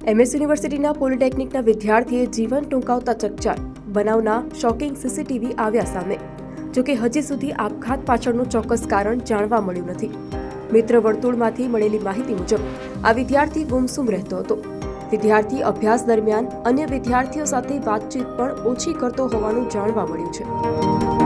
MS યુનિવર્સિટીના પોલિટેકનિકના વિદ્યાર્થીએ જીવન ટૂંકાવતા ચકચાર બનાવના શોકિંગ સીસીટીવી આવ્યા સામે. જોકે હજી સુધી આપઘાત પાછળનું ચોક્કસ કારણ જાણવા મળ્યું નથી. મિત્ર વર્તુળમાંથી મળેલી માહિતી મુજબ આ વિદ્યાર્થી ગુમસુમ રહેતો હતો. વિદ્યાર્થી અભ્યાસ દરમિયાન અન્ય વિદ્યાર્થીઓ સાથે વાતચીત પણ ઓછી કરતો હોવાનું જાણવા મળ્યું છે.